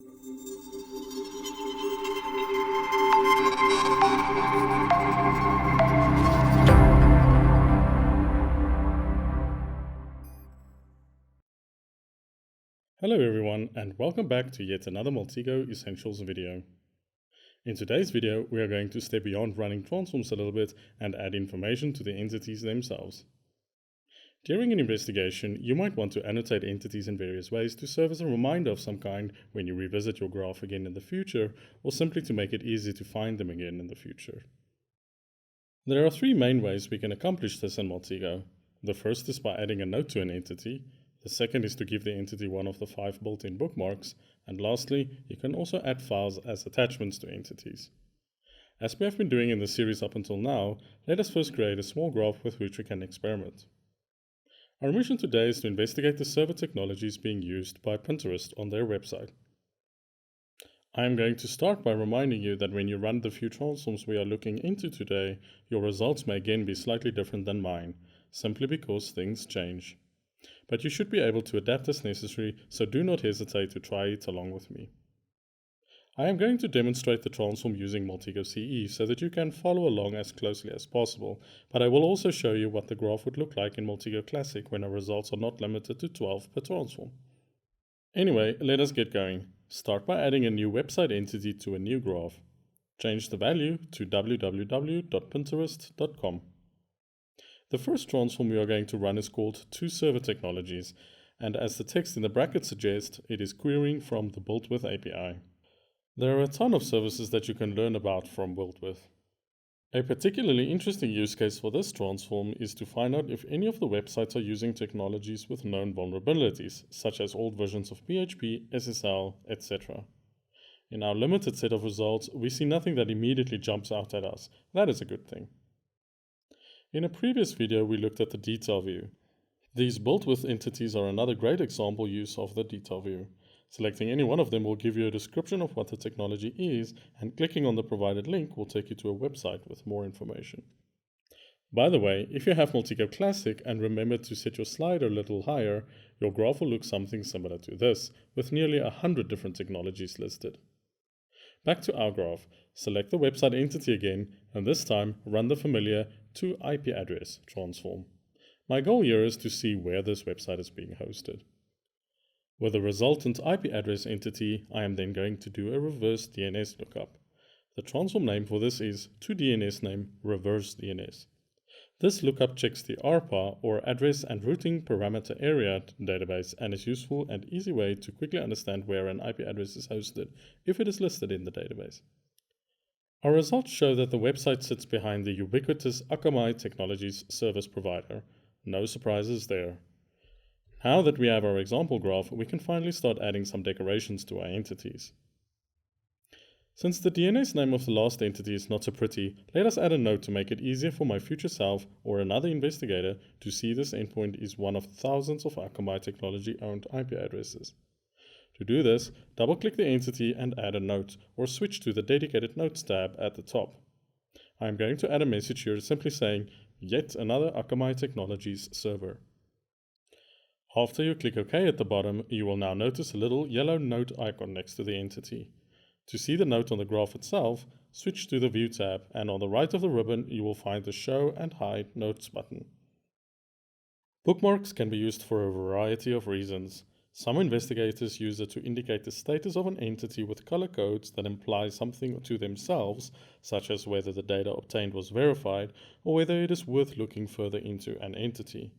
Hello everyone, and welcome back to yet another Maltego Essentials video. In today's video, we are going to step beyond running transforms a little bit and add information to the entities themselves. During an investigation, you might want to annotate entities in various ways to serve as a reminder of some kind when you revisit your graph again in the future, or simply to make it easy to find them again in the future. There are three main ways we can accomplish this in Maltego. The first is by adding a note to an entity. The second is to give the entity one of the 5 built-in bookmarks, and lastly, you can also add files as attachments to entities. As we have been doing in the series up until now, let us first create a small graph with which we can experiment. Our mission today is to investigate the server technologies being used by Pinterest on their website. I am going to start by reminding you that when you run the few transforms we are looking into today, your results may again be slightly different than mine, simply because things change. But you should be able to adapt as necessary, so do not hesitate to try it along with me. I am going to demonstrate the transform using Maltego CE so that you can follow along as closely as possible, but I will also show you what the graph would look like in Maltego Classic when our results are not limited to 12 per transform. Anyway, let us get going. Start by adding a new website entity to a new graph. Change the value to www.pinterest.com. The first transform we are going to run is called ToServer Technologies, and as the text in the bracket suggests, it is querying from the BuiltWith API. There are a ton of services that you can learn about from BuiltWith. A particularly interesting use case for this transform is to find out if any of the websites are using technologies with known vulnerabilities, such as old versions of PHP, SSL, etc. In our limited set of results, we see nothing that immediately jumps out at us. That is a good thing. In a previous video, we looked at the detail view. These built-with entities are another great example use of the detail view. Selecting any one of them will give you a description of what the technology is, and clicking on the provided link will take you to a website with more information. By the way, if you have Maltego Classic and remember to set your slider a little higher, your graph will look something similar to this, with nearly 100 different technologies listed. Back to our graph, select the website entity again, and this time run the familiar toIP transform. My goal here is to see where this website is being hosted. With the resultant IP address entity, I am then going to do a reverse DNS lookup. The transform name for this is toDNSName reverse DNS. This lookup checks the ARPA, or Address and Routing Parameter Area database, and is useful and easy way to quickly understand where an IP address is hosted if it is listed in the database. Our results show that the website sits behind the ubiquitous Akamai Technologies service provider. No surprises there. Now that we have our example graph, we can finally start adding some decorations to our entities. Since the DNS name of the last entity is not so pretty, let us add a note to make it easier for my future self or another investigator to see this endpoint is one of thousands of Akamai Technology-owned IP addresses. To do this, double-click the entity and add a note, or switch to the dedicated Notes tab at the top. I am going to add a message here simply saying, yet another Akamai Technologies server. After you click OK at the bottom, you will now notice a little yellow note icon next to the entity. To see the note on the graph itself, switch to the View tab, and on the right of the ribbon you will find the Show and Hide Notes button. Bookmarks can be used for a variety of reasons. Some investigators use it to indicate the status of an entity with color codes that imply something to themselves, such as whether the data obtained was verified or whether it is worth looking further into an entity.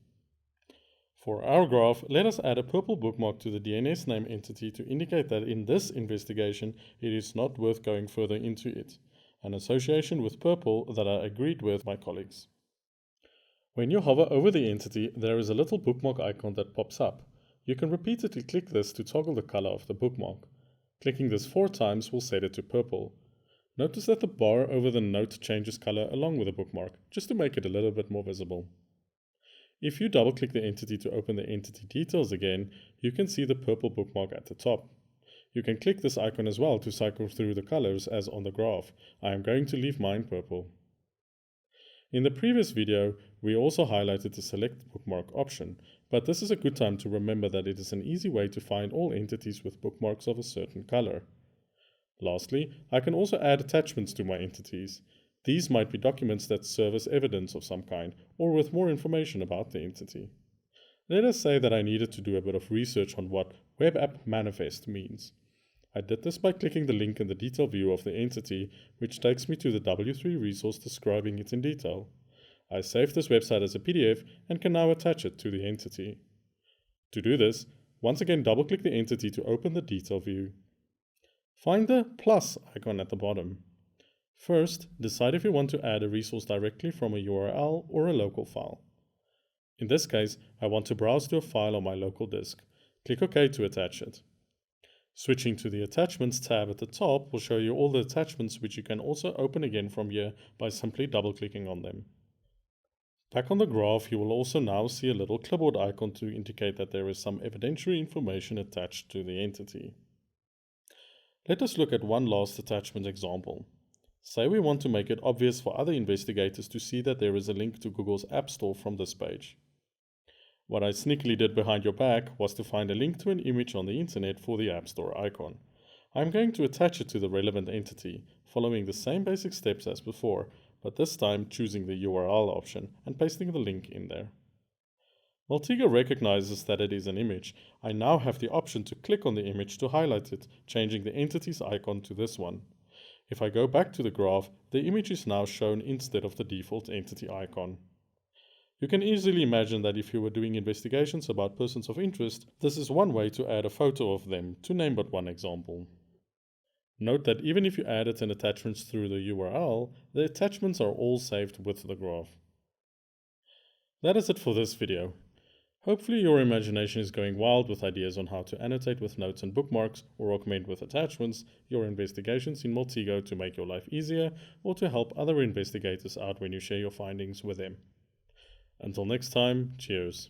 For our graph, let us add a purple bookmark to the DNS name entity to indicate that in this investigation it is not worth going further into it, an association with purple that I agreed with my colleagues. When you hover over the entity, there is a little bookmark icon that pops up. You can repeatedly click this to toggle the color of the bookmark. Clicking this 4 times will set it to purple. Notice that the bar over the note changes color along with the bookmark, just to make it a little bit more visible. If you double-click the entity to open the entity details again, you can see the purple bookmark at the top. You can click this icon as well to cycle through the colors as on the graph. I am going to leave mine purple. In the previous video, we also highlighted the Select Bookmark option. But this is a good time to remember that it is an easy way to find all entities with bookmarks of a certain color. Lastly, I can also add attachments to my entities. These might be documents that serve as evidence of some kind, or with more information about the entity. Let us say that I needed to do a bit of research on what Web App Manifest means. I did this by clicking the link in the detail view of the entity, which takes me to the W3 resource describing it in detail. I saved this website as a PDF and can now attach it to the entity. To do this, once again double-click the entity to open the detail view. Find the plus icon at the bottom. First, decide if you want to add a resource directly from a URL or a local file. In this case, I want to browse to a file on my local disk. Click OK to attach it. Switching to the Attachments tab at the top will show you all the attachments, which you can also open again from here by simply double-clicking on them. Back on the graph, you will also now see a little clipboard icon to indicate that there is some evidentiary information attached to the entity. Let us look at one last attachment example. Say we want to make it obvious for other investigators to see that there is a link to Google's App Store from this page. What I sneakily did behind your back was to find a link to an image on the internet for the App Store icon. I'm going to attach it to the relevant entity, following the same basic steps as before, but this time choosing the URL option and pasting the link in there. Maltego recognizes that it is an image. I now have the option to click on the image to highlight it, changing the entity's icon to this one. If I go back to the graph, the image is now shown instead of the default entity icon. You can easily imagine that if you were doing investigations about persons of interest, this is one way to add a photo of them, to name but one example. Note that even if you added an attachment through the URL, the attachments are all saved with the graph. That is it for this video. Hopefully your imagination is going wild with ideas on how to annotate with notes and bookmarks or augment with attachments your investigations in Maltego to make your life easier or to help other investigators out when you share your findings with them. Until next time, cheers.